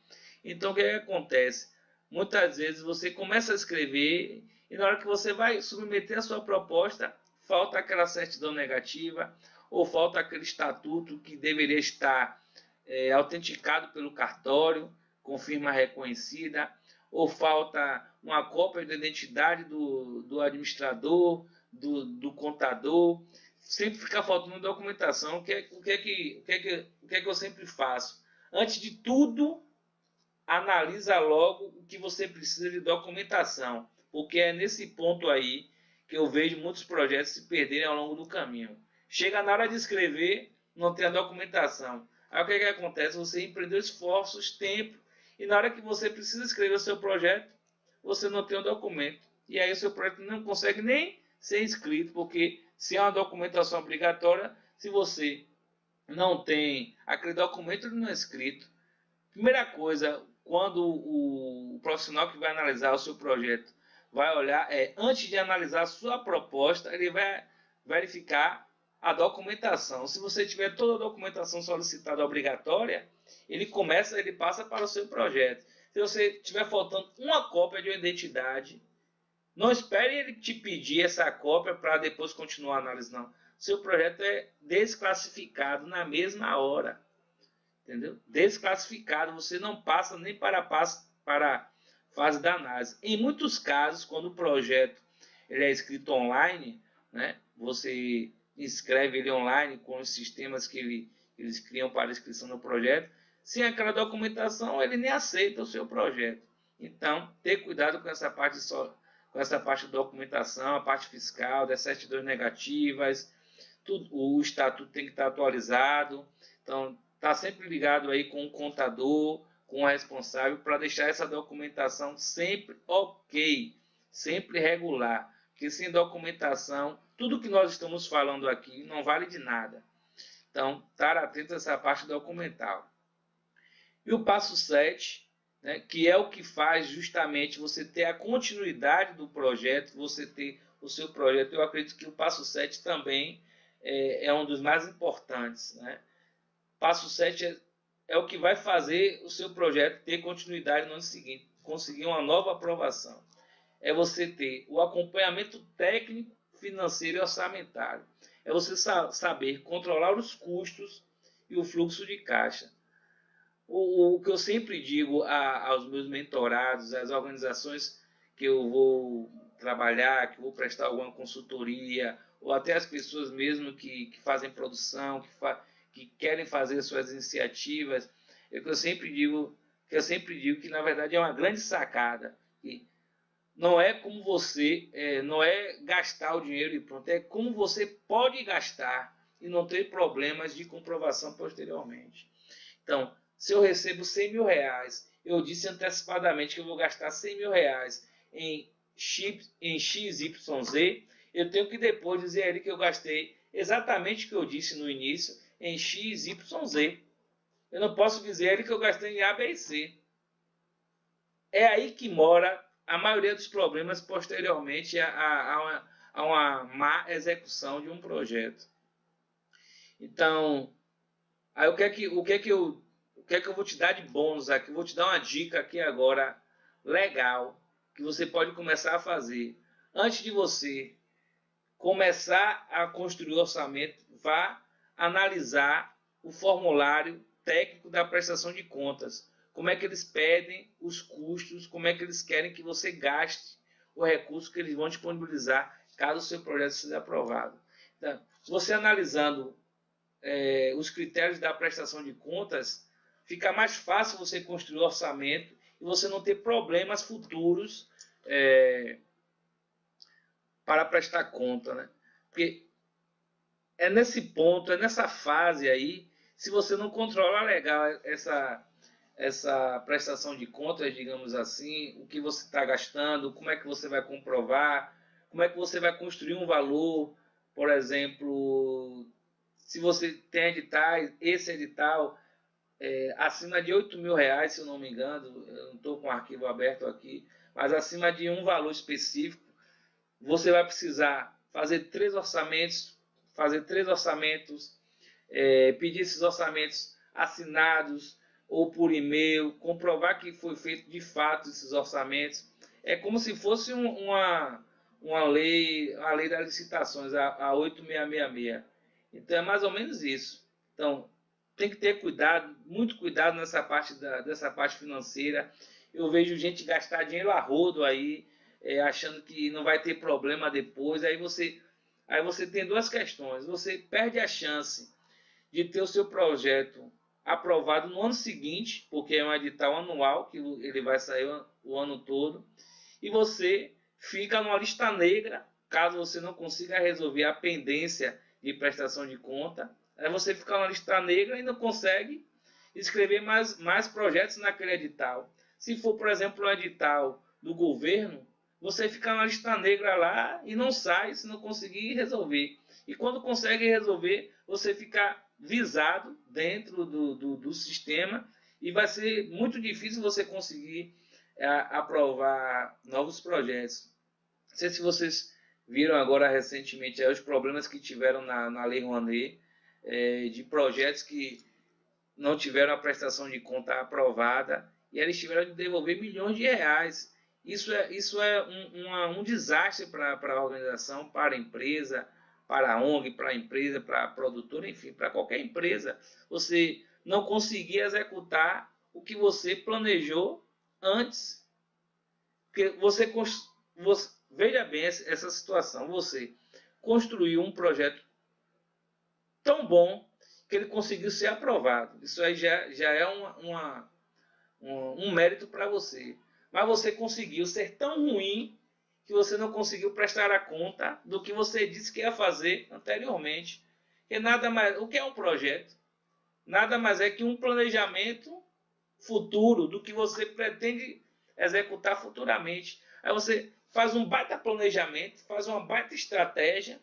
Então, o que acontece? Muitas vezes você começa a escrever e na hora que você vai submeter a sua proposta, falta aquela certidão negativa ou falta aquele estatuto que deveria estar autenticado pelo cartório, com firma reconhecida, ou falta uma cópia da identidade do administrador, do contador. Sempre fica faltando documentação. O que é que eu sempre faço? Antes de tudo, analisa logo o que você precisa de documentação, porque é nesse ponto aí que eu vejo muitos projetos se perderem ao longo do caminho. Chega na hora de escrever, não tem a documentação. Aí o que acontece? Você empreendeu esforços, tempo, e na hora que você precisa escrever o seu projeto, você não tem o documento. E aí o seu projeto não consegue nem ser inscrito, porque se é uma documentação obrigatória, se você não tem aquele documento, ele não é escrito. Primeira coisa, quando o profissional que vai analisar o seu projeto vai olhar, antes de analisar a sua proposta, ele vai verificar a documentação. Se você tiver toda a documentação solicitada obrigatória, ele passa para o seu projeto. Se você tiver faltando uma cópia de uma identidade, não espere ele te pedir essa cópia para depois continuar a análise, não. Seu projeto é desclassificado na mesma hora. Entendeu? Desclassificado, você não passa nem para a fase da análise. Em muitos casos, quando o projeto ele é escrito online, né, você inscreve ele online com os sistemas que eles criam para a inscrição do projeto, sem aquela documentação, ele nem aceita o seu projeto. Então, ter cuidado com essa parte de documentação, a parte fiscal, das certidões negativas, o estatuto tem que estar atualizado. Então, está sempre ligado aí com o contador, com o responsável, para deixar essa documentação sempre ok, sempre regular. Porque sem documentação, tudo que nós estamos falando aqui não vale de nada. Então, estar atento a essa parte documental. E o passo 7, né, que é o que faz justamente você ter a continuidade do projeto, você ter o seu projeto. Eu acredito que o passo 7 também é um dos mais importantes, né? Passo 7 é o que vai fazer o seu projeto ter continuidade no ano seguinte, conseguir uma nova aprovação. É você ter o acompanhamento técnico, financeiro e orçamentário. É você saber controlar os custos e o fluxo de caixa. O que eu sempre digo aos meus mentorados, às organizações que eu vou trabalhar, que eu vou prestar alguma consultoria, ou até as pessoas mesmo que fazem produção, que querem fazer suas iniciativas, é que eu sempre digo que na verdade é uma grande sacada. E não é como você, não é gastar o dinheiro e pronto, é como você pode gastar e não ter problemas de comprovação posteriormente. Então, se eu recebo 100 mil reais, eu disse antecipadamente que eu vou gastar 100 mil reais em XYZ, eu tenho que depois dizer a ele que eu gastei exatamente o que eu disse no início em XYZ. Eu não posso dizer a ele que eu gastei em A, B e C. É aí que mora a maioria dos problemas posteriormente a uma má execução de um projeto. Então, aí o que é que eu vou te dar de bônus aqui? Eu vou te dar uma dica aqui agora legal que você pode começar a fazer. Antes de você começar a construir o orçamento, vá analisar o formulário técnico da prestação de contas. Como é que eles pedem os custos, como é que eles querem que você gaste o recurso que eles vão disponibilizar caso o seu projeto seja aprovado. Então, você analisando os critérios da prestação de contas, fica mais fácil você construir o orçamento e você não ter problemas futuros para prestar conta, né? Porque é nesse ponto, é nessa fase aí, se você não controlar legal essa prestação de contas, digamos assim, o que você está gastando, como é que você vai comprovar, como é que você vai construir um valor, por exemplo, se você tem editais, esse edital acima de 8 mil reais, se eu não me engano, eu não estou com o arquivo aberto aqui, mas acima de um valor específico, você vai precisar fazer três orçamentos, pedir esses orçamentos assinados ou por e-mail, comprovar que foi feito de fato esses orçamentos. É como se fosse uma lei, a lei das licitações, a 8666. Então é mais ou menos isso. Então tem que ter cuidado, muito cuidado nessa parte dessa parte financeira. Eu vejo gente gastar dinheiro a rodo aí, achando que não vai ter problema depois. Aí você tem duas questões. Você perde a chance de ter o seu projeto aprovado no ano seguinte, porque é um edital anual, que ele vai sair o ano todo, e você fica numa lista negra, caso você não consiga resolver a pendência de prestação de conta. Aí você fica na lista negra e não consegue escrever mais projetos naquele edital. Se for, por exemplo, um edital do governo, você fica na lista negra lá e não sai se não conseguir resolver. E quando consegue resolver, você fica visado dentro do sistema e vai ser muito difícil você conseguir aprovar novos projetos. Não sei se vocês viram agora recentemente os problemas que tiveram na Lei Rouanet, de projetos que não tiveram a prestação de conta aprovada e eles tiveram de devolver milhões de reais. Isso é um desastre para a organização, para a empresa, para a ONG, para a empresa, para a produtora, enfim, para qualquer empresa. Você não conseguir executar o que você planejou antes. Porque veja bem essa situação. Você construiu um projeto tão bom que ele conseguiu ser aprovado. Isso aí já é um mérito para você. Mas você conseguiu ser tão ruim que você não conseguiu prestar a conta do que você disse que ia fazer anteriormente. E nada mais, o que é um projeto? Nada mais é que um planejamento futuro do que você pretende executar futuramente. Aí você faz um baita planejamento, faz uma baita estratégia,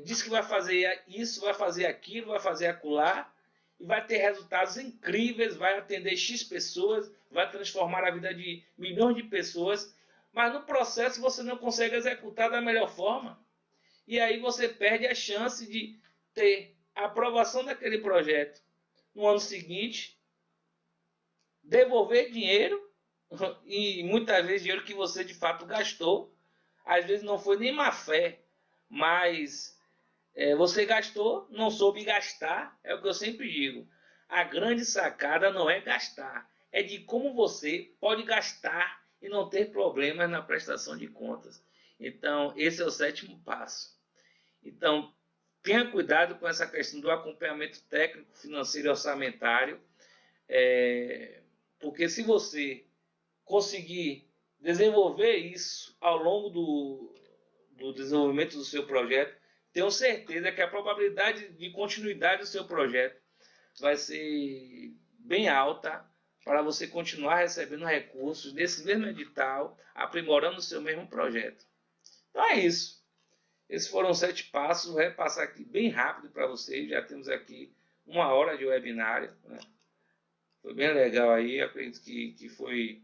diz que vai fazer isso, vai fazer aquilo, vai fazer acolá, e vai ter resultados incríveis, vai atender X pessoas, vai transformar a vida de milhões de pessoas, mas no processo você não consegue executar da melhor forma. E aí você perde a chance de ter a aprovação daquele projeto no ano seguinte, devolver dinheiro, e muitas vezes dinheiro que você de fato gastou, às vezes não foi nem má fé, mas você gastou, não soube gastar, é o que eu sempre digo. A grande sacada não é gastar, é de como você pode gastar e não ter problemas na prestação de contas. Então, esse é o sétimo passo. Então, tenha cuidado com essa questão do acompanhamento técnico, financeiro e orçamentário, porque se você conseguir desenvolver isso ao longo do desenvolvimento do seu projeto, tenho certeza que a probabilidade de continuidade do seu projeto vai ser bem alta para você continuar recebendo recursos desse mesmo edital, aprimorando o seu mesmo projeto. Então é isso. Esses foram 7 passos. Vou repassar aqui bem rápido para vocês. Já temos aqui 1 hora de webinário, né? Foi bem legal aí. Acredito que foi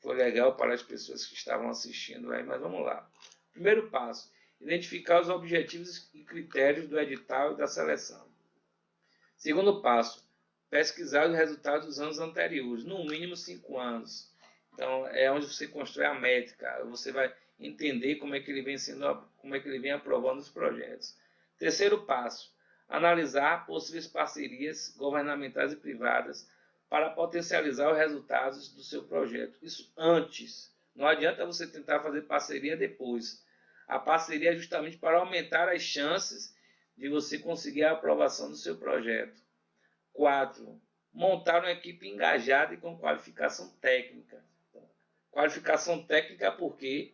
legal para as pessoas que estavam assistindo aí, mas vamos lá. Primeiro passo: identificar os objetivos e critérios do edital e da seleção. Segundo passo: pesquisar os resultados dos anos anteriores, no mínimo 5 anos. Então, é onde você constrói a métrica, você vai entender como é que ele vem aprovando os projetos. Terceiro passo: analisar possíveis parcerias governamentais e privadas para potencializar os resultados do seu projeto. Isso antes. Não adianta você tentar fazer parceria depois. A parceria é justamente para aumentar as chances de você conseguir a aprovação do seu projeto. 4. Montar uma equipe engajada e com qualificação técnica. Qualificação técnica por quê?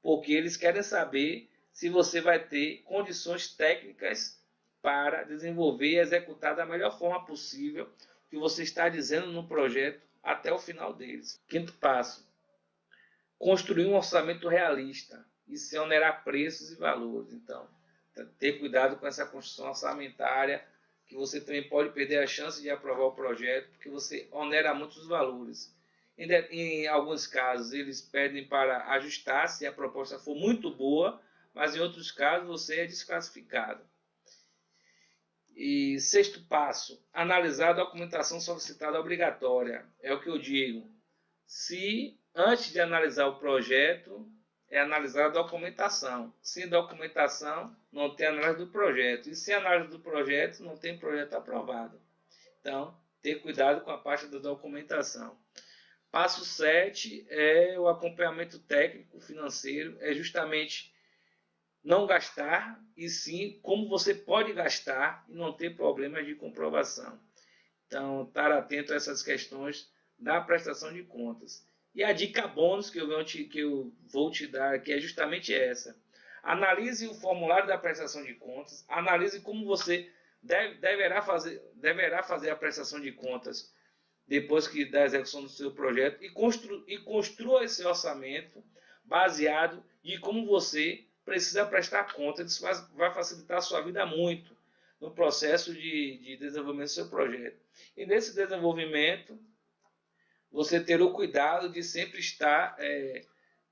Porque eles querem saber se você vai ter condições técnicas para desenvolver e executar da melhor forma possível o que você está dizendo no projeto até o final deles. Quinto passo: construir um orçamento realista e se onerar preços e valores. Então, ter cuidado com essa construção orçamentária, que você também pode perder a chance de aprovar o projeto, porque você onera muito os valores. Em alguns casos, eles pedem para ajustar se a proposta for muito boa, mas em outros casos você é desclassificado. E sexto passo: analisar a documentação solicitada obrigatória. É o que eu digo. Se antes de analisar o projeto, é analisar a documentação. Sem documentação, não tem análise do projeto. E sem análise do projeto, não tem projeto aprovado. Então, ter cuidado com a parte da documentação. Passo 7 é o acompanhamento técnico financeiro. É justamente não gastar, e sim como você pode gastar e não ter problemas de comprovação. Então, estar atento a essas questões da prestação de contas. E a dica bônus que eu vou te dar aqui é justamente essa. Analise o formulário da prestação de contas, analise como você deverá fazer a prestação de contas depois da execução do seu projeto e construa esse orçamento baseado em como você precisa prestar conta. Isso vai facilitar a sua vida muito no processo de desenvolvimento do seu projeto. E nesse desenvolvimento, você ter o cuidado de sempre estar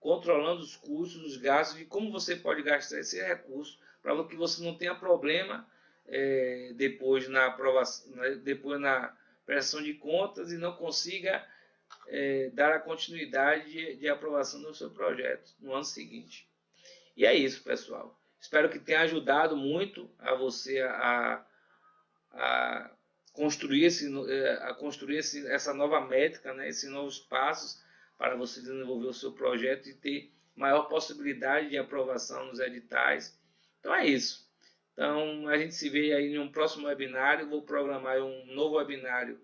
controlando os custos, os gastos, e como você pode gastar esse recurso para que você não tenha problema depois na aprovação, depois na prestação de contas e não consiga dar a continuidade de aprovação do seu projeto no ano seguinte. E é isso, pessoal. Espero que tenha ajudado muito a você a construir, essa nova métrica, né, esses novos passos para você desenvolver o seu projeto e ter maior possibilidade de aprovação nos editais. Então é isso. Então a gente se vê aí em um próximo webinário. Vou programar um novo webinário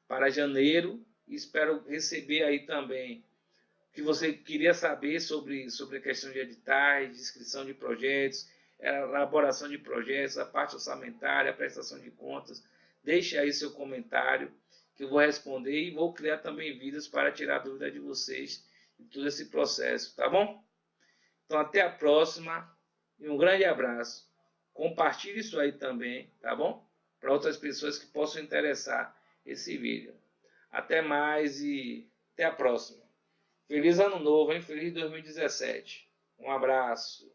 para janeiro e espero receber aí também o que você queria saber sobre a questão de editais, de inscrição de projetos, elaboração de projetos, a parte orçamentária, a prestação de contas. Deixe aí seu comentário que eu vou responder e vou criar também vídeos para tirar dúvida de vocês em todo esse processo, tá bom? Então até a próxima e um grande abraço. Compartilhe isso aí também, tá bom? Para outras pessoas que possam interessar esse vídeo. Até mais e até a próxima. Feliz ano novo, hein? Feliz 2017. Um abraço.